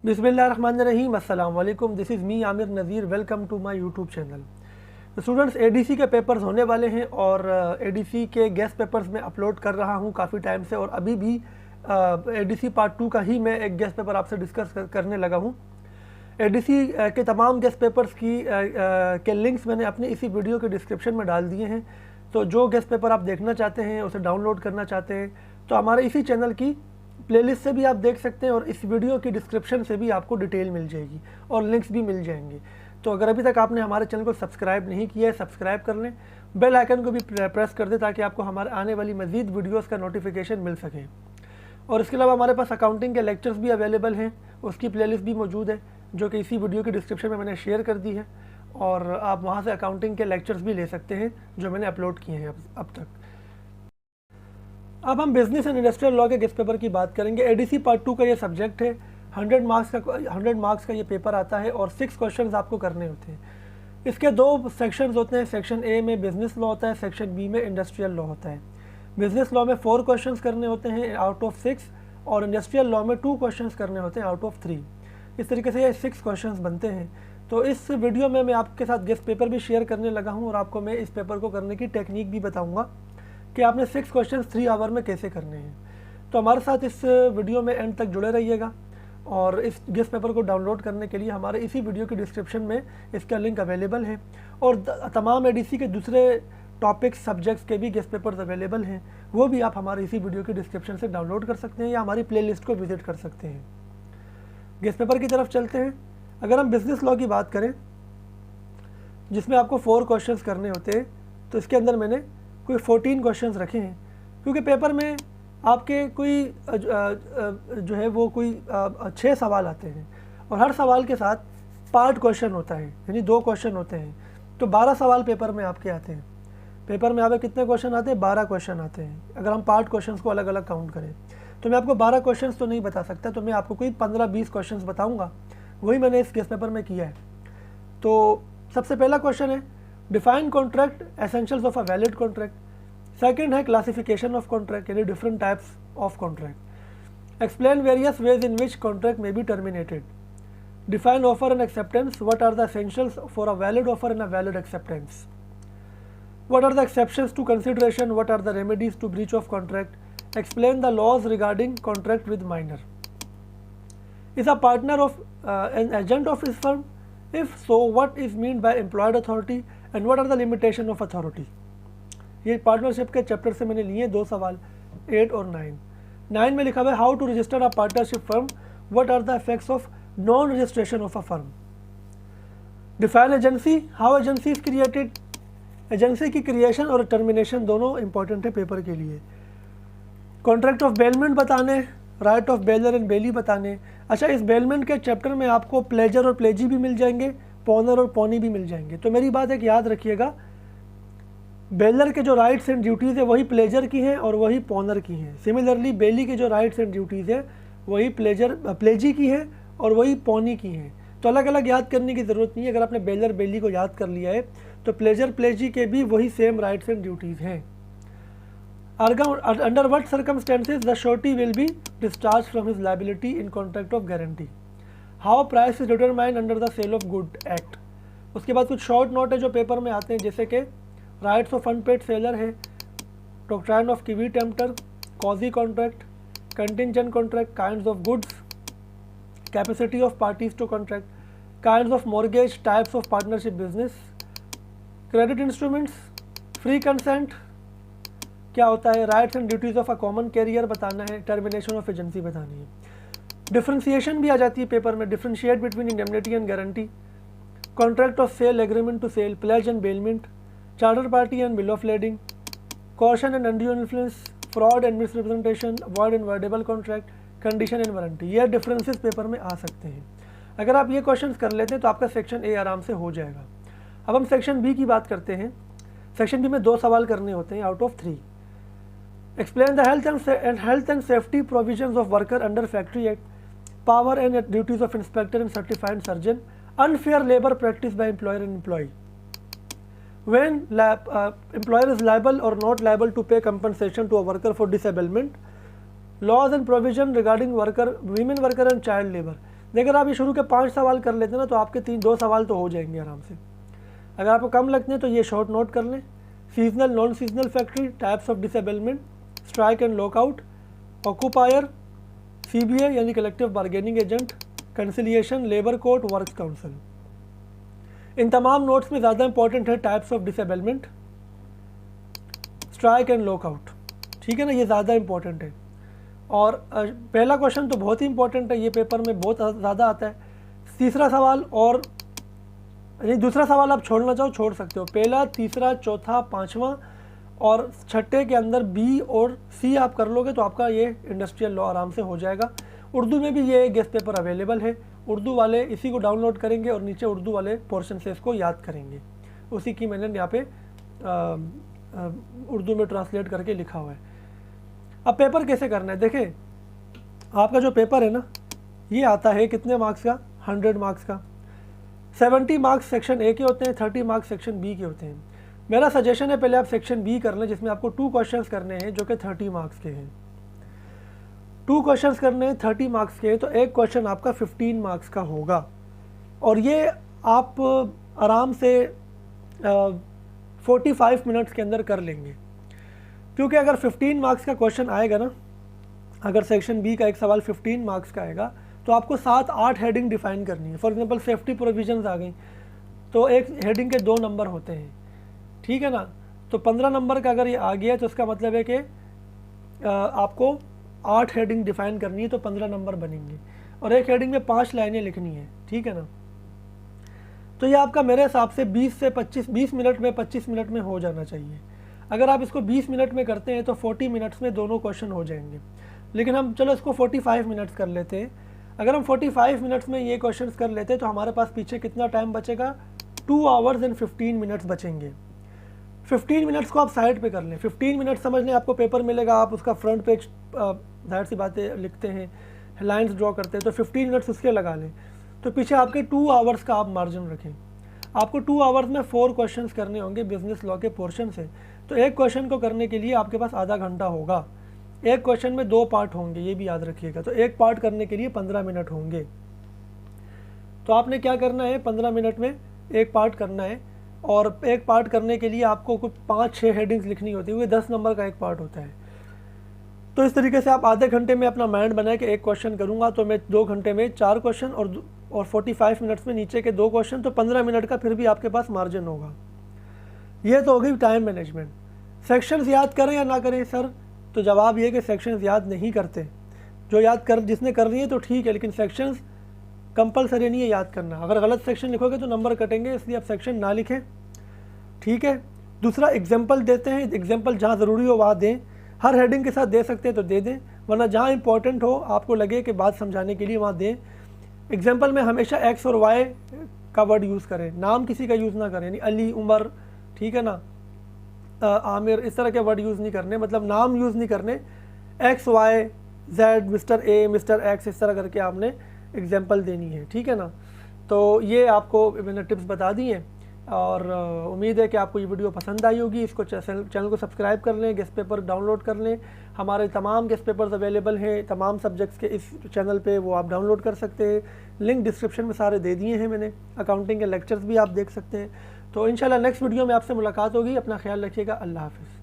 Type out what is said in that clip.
बिस्मिल्लाहिर्रहमानिर्रहीम अस्सलाम वालेकुम। This is me Aamir Nazir. Welcome to my YouTube channel. Students, ADC के पेपर्स होने वाले हैं और एडीसी के गेस्ट पेपर्स में अपलोड कर रहा हूं काफ़ी टाइम से, और अभी भी एडीसी पार्ट 2 का ही मैं एक गेस्ट पेपर आपसे डिस्कस करने लगा हूं। एडीसी के तमाम गेस्ट पेपर्स के लिंक्स मैंने अपनी इसी वीडियो के डिस्क्रिप्शन में डाल दिए हैं। तो जो गेस्ट पेपर आप देखना चाहते हैं, उसे डाउनलोड करना चाहते हैं, तो हमारे इसी चैनल की प्लेलिस्ट से भी आप देख सकते हैं और इस वीडियो की डिस्क्रिप्शन से भी आपको डिटेल मिल जाएगी और लिंक्स भी मिल जाएंगे। तो अगर अभी तक आपने हमारे चैनल को सब्सक्राइब नहीं किया है, सब्सक्राइब कर लें, बेल आइकन को भी प्रेस कर दें ताकि आपको हमारे आने वाली मज़ीद वीडियोस का नोटिफिकेशन मिल सके। और इसके अलावा हमारे पास अकाउंटिंग के लेक्चर्स भी अवेलेबल हैं, उसकी प्लेलिस्ट भी मौजूद है जो कि इसी वीडियो की डिस्क्रिप्शन में मैंने शेयर कर दी है, और आप वहाँ से अकाउंटिंग के लेक्चर्स भी ले सकते हैं जो मैंने अपलोड किए हैं अब तक। अब हम बिजनेस एंड इंडस्ट्रियल लॉ के गेस्ट पेपर की बात करेंगे। एडीसी पार्ट 2 का ये सब्जेक्ट है। 100 मार्क्स का ये पेपर आता है और 6 क्वेश्चंस आपको करने होते हैं। इसके 2 सेक्शंस होते हैं। सेक्शन ए में बिजनेस लॉ होता है, सेक्शन बी में इंडस्ट्रियल लॉ होता है। बिजनेस लॉ में 4 क्वेश्चंस करने होते हैं आउट ऑफ 6, और इंडस्ट्रियल लॉ में 2 क्वेश्चंस करने होते हैं आउट ऑफ 3। इस तरीके से ये 6 क्वेश्चंस बनते हैं। तो इस वीडियो में मैं आपके साथ गेस्ट पेपर भी शेयर करने लगा हूँ और आपको मैं इस पेपर को करने की टेक्निक भी बताऊँगा कि आपने 6 क्वेश्चंस 3 आवर में कैसे करने हैं। तो हमारे साथ इस वीडियो में एंड तक जुड़े रहिएगा, और इस गेस्ट पेपर को डाउनलोड करने के लिए हमारे इसी वीडियो की डिस्क्रिप्शन में इसका लिंक अवेलेबल है, और तमाम एडीसी के दूसरे टॉपिक्स सब्जेक्ट्स के भी गेस्ट पेपर्स अवेलेबल हैं, वो भी आप हमारे इसी वीडियो की डिस्क्रिप्शन से डाउनलोड कर सकते हैं या हमारी प्ले लिस्ट को विजिट कर सकते हैं। गेस्ट पेपर की तरफ चलते हैं। अगर हम बिजनेस लॉ की बात करें जिसमें आपको 4 क्वेश्चन करने होते हैं, तो इसके अंदर मैंने कोई 14 क्वेश्चंस रखे हैं, क्योंकि पेपर में आपके कोई जो है वो कोई 6 सवाल आते हैं और हर सवाल के साथ पार्ट क्वेश्चन होता है, यानी 2 क्वेश्चन होते हैं। तो 12 सवाल पेपर में आपके आते हैं। पेपर में आपके कितने क्वेश्चन आते हैं? 12 क्वेश्चन आते हैं, अगर हम पार्ट क्वेश्चंस को अलग अलग काउंट करें। तो मैं आपको 12 क्वेश्चंस तो नहीं बता सकता, तो मैं आपको कोई 15-20 क्वेश्चंस बताऊँगा। वही मैंने इस गेस्ट पेपर में किया है। तो सबसे पहला क्वेश्चन है define contract, essentials of a valid contract. Second है क्लासिफिकेशन ऑफ कॉन्ट्रैक्ट, यानी different types of contract. Explain various ways in which contract may be terminated. Define offer and acceptance, what are the essentials for a valid offer and a valid acceptance. What are the exceptions to consideration, what are the remedies to breach of contract. Explain the laws regarding contract with minor. Is a partner of an agent of his firm? If so, what is meant by employed authority and what are the limitation of authority? ये partnership के chapter से मैंने लिए 2 सवाल, 8 और 9। 9 में लिखा हुआ है how to register a partnership firm, what are the effects of non registration of a firm. Define agency, how agency is created. Agency की क्रिएशन और टर्मिनेशन दोनों इंपॉर्टेंट है पेपर के लिए। कॉन्ट्रैक्ट ऑफ बेलमेंट बताने, right of bailor and bailee बताने। अच्छा, इस बेलमेंट के चैप्टर में आपको प्लेजर और प्लेजी भी मिल जाएंगे, पॉनर और पॉनी भी मिल जाएंगे। तो मेरी बात एक याद रखिएगा, बेलर के जो राइट्स एंड ड्यूटीज़ है वही प्लेजर की हैं और वही पॉनर की हैं। सिमिलरली बेली के जो राइट्स एंड ड्यूटीज़ है वही प्लेजी की हैं और वही पॉनी की हैं। तो अलग अलग याद करने की ज़रूरत नहीं है। अगर आपने बेलर बेली को याद कर लिया है तो प्लेजर प्लेजी के भी वही सेम राइट्स एंड ड्यूटीज़ हैं। Under what circumstances the surety will be discharged from his liability in contract of guarantee? How price is determined under the Sale of Good Act? उसके बाद कुछ शॉर्ट नोट है जो paper में आते हैं, जैसे कि राइट्स ऑफ अनपेड सेलर है, डॉक्ट्राइन ऑफ किवी टेम्पटर, quasi contract, contingent contract, kinds of goods, capacity of parties to contract, kinds of mortgage, types of partnership business, credit instruments, free consent क्या होता है, rights and duties of a common carrier बताना है, termination of agency बतानी है। Differentiation भी आ जाती है पेपर में, differentiate between indemnity and guarantee, contract of sale, agreement to sell, pledge and bailment, charter party and bill of lading, caution and undue influence, fraud and misrepresentation, void and voidable contract, condition and warranty. ये differences paper में आ सकते हैं। अगर आप ये question कर लेते हैं तो आपका सेक्शन ए आराम से हो जाएगा। अब हम सेक्शन बी की बात करते हैं। सेक्शन बी में 2 सवाल करने होते हैं out of 3। Explain the health and safety provisions of worker under Factory Act, power and duties of inspector and certified surgeon, unfair labor practice by employer and employee. When employer is liable or not liable to pay compensation to a worker for disablement, laws and provision regarding women worker and child labor. अगर आप ये शुरू के 5 सवाल कर लेते हैं ना तो आपके 2 सवाल तो हो जाएंगे आराम से। अगर आपको कम लगते हैं तो ये शॉर्ट नोट कर लें। Seasonal non seasonal factory, types of disablement, strike and lockout, occupier, CBA यानी collective bargaining agent, conciliation, labour court, works council. इन तमाम नोट्स में ज़्यादा इंपॉर्टेंट है types of disablement, strike and lockout, ठीक है ना, ये ज़्यादा इंपॉर्टेंट है। और पहला क्वेश्चन तो बहुत ही इंपॉर्टेंट है, ये पेपर में बहुत ज़्यादा आता है। तीसरा सवाल और नहीं, दूसरा सवाल आप छोड़ना चाहो छोड़ सकते हो। पहला, तीसरा, चौथा, पाँचवा और छठे के अंदर B और C आप कर लोगे तो आपका ये इंडस्ट्रियल लॉ आराम से हो जाएगा। उर्दू में भी ये गेस्ट पेपर अवेलेबल है, उर्दू वाले इसी को डाउनलोड करेंगे और नीचे उर्दू वाले पोर्शन से इसको याद करेंगे। उसी की मैंने यहाँ पे उर्दू में ट्रांसलेट करके लिखा हुआ है। अब पेपर कैसे करना है, देखें आपका जो पेपर है ना ये आता है कितने मार्क्स का, 100 मार्क्स का। 70 मार्क्स सेक्शन A के होते हैं, 30 मार्क्स सेक्शन B के होते हैं। मेरा सजेशन है पहले आप सेक्शन B कर लें जिसमें आपको 2 क्वेश्चंस करने हैं जो कि 30 मार्क्स के हैं। 2 क्वेश्चंस करने हैं 30 मार्क्स के हैं तो एक क्वेश्चन आपका 15 मार्क्स का होगा और ये आप आराम से 45 मिनट्स के अंदर कर लेंगे। क्योंकि अगर 15 मार्क्स का क्वेश्चन आएगा ना, अगर सेक्शन B का एक सवाल 15 मार्क्स का आएगा तो आपको 7-8 हेडिंग डिफाइन करनी है। फॉर एग्जांपल सेफ्टी प्रोविजंस आ गई तो एक हेडिंग के 2 नंबर होते हैं, ठीक है ना। तो 15 नंबर का अगर ये आ गया तो इसका मतलब है कि आपको 8 हेडिंग डिफाइन करनी है तो 15 नंबर बनेंगे और एक हेडिंग में 5 लाइनें लिखनी है, ठीक है ना। तो ये आपका मेरे हिसाब से 20 मिनट में 25 मिनट में हो जाना चाहिए। अगर आप इसको 20 मिनट में करते हैं तो 40 मिनट्स में दोनों क्वेश्चन हो जाएंगे। लेकिन हम चलो इसको 45 मिनट्स कर लेते हैं। अगर हम 45 मिनट्स में ये क्वेश्चंस कर लेते हैं तो हमारे पास पीछे कितना टाइम बचेगा, 2 आवर्स एंड 15 मिनट्स बचेंगे। 15 मिनट्स को आप साइड पे कर लें। 15 मिनट समझ लें आपको पेपर मिलेगा, आप उसका फ्रंट पेज जाहिर सी बातें लिखते हैं, लाइंस ड्रॉ करते हैं, तो 15 मिनट्स उसके लगा लें। तो पीछे आपके 2 आवर्स का आप मार्जिन रखें। आपको 2 आवर्स में 4 क्वेश्चंस करने होंगे बिजनेस लॉ के पोर्शन से। तो एक क्वेश्चन को करने के लिए आपके पास आधा घंटा होगा। एक क्वेश्चन में 2 पार्ट होंगे, ये भी याद रखिएगा। तो एक पार्ट करने के लिए 15 मिनट होंगे। तो आपने क्या करना है, 15 मिनट में एक पार्ट करना है और एक पार्ट करने के लिए आपको कुछ 5-6 हेडिंग्स लिखनी होती है, वो 10 नंबर का एक पार्ट होता है। तो इस तरीके से आप आधे घंटे में अपना माइंड बनाए कि एक क्वेश्चन करूंगा तो मैं 2 घंटे में 4 क्वेश्चन और 45 मिनट्स में नीचे के 2 क्वेश्चन, तो 15 मिनट का फिर भी आपके पास मार्जिन होगा। ये तो हो गई टाइम मैनेजमेंट। सेक्शंस याद करें या ना करें सर, तो जवाब ये कि सेक्शंस याद नहीं करते। जो जिसने कर रही है तो ठीक है, लेकिन सेक्शंस कंपलसरी नहीं है याद करना। अगर गलत सेक्शन लिखोगे तो नंबर कटेंगे, इसलिए आप सेक्शन ना लिखें, ठीक है। दूसरा एग्जाम्पल देते हैं, एग्जाम्पल जहाँ ज़रूरी हो वहाँ दें। हर हेडिंग के साथ दे सकते हैं तो दे दें, वरना जहाँ इंपॉर्टेंट हो आपको लगे कि बात समझाने के लिए वहाँ दें। एग्जाम्पल में हमेशा X और Y का वर्ड यूज़ करें, नाम किसी का यूज़ ना करें, यानी अली, उमर, ठीक है ना, आमिर, इस तरह के वर्ड यूज़ नहीं करने, मतलब नाम यूज़ नहीं करने। X, Y, Z, mister A, mister X, इस तरह करके आपने एग्जाम्पल देनी है, ठीक है ना। तो ये आपको मैंने टिप्स बता दी हैं और उम्मीद है कि आपको ये वीडियो पसंद आई होगी। इसको चैनल को सब्सक्राइब कर लें, गेस्ट पेपर डाउनलोड कर लें। हमारे तमाम गेस्ट पेपर्स अवेलेबल हैं तमाम सब्जेक्ट्स के इस चैनल पे, वो आप डाउनलोड कर सकते हैं। लिंक डिस्क्रिप्शन में सारे दे दिए हैं मैंने। अकाउंटिंग के लेक्चर्स भी आप देख सकते हैं। तो इंशाल्लाह नेक्स्ट वीडियो में आपसे मुलाकात होगी। अपना ख्याल रखिएगा। अल्लाह हाफ़िज़।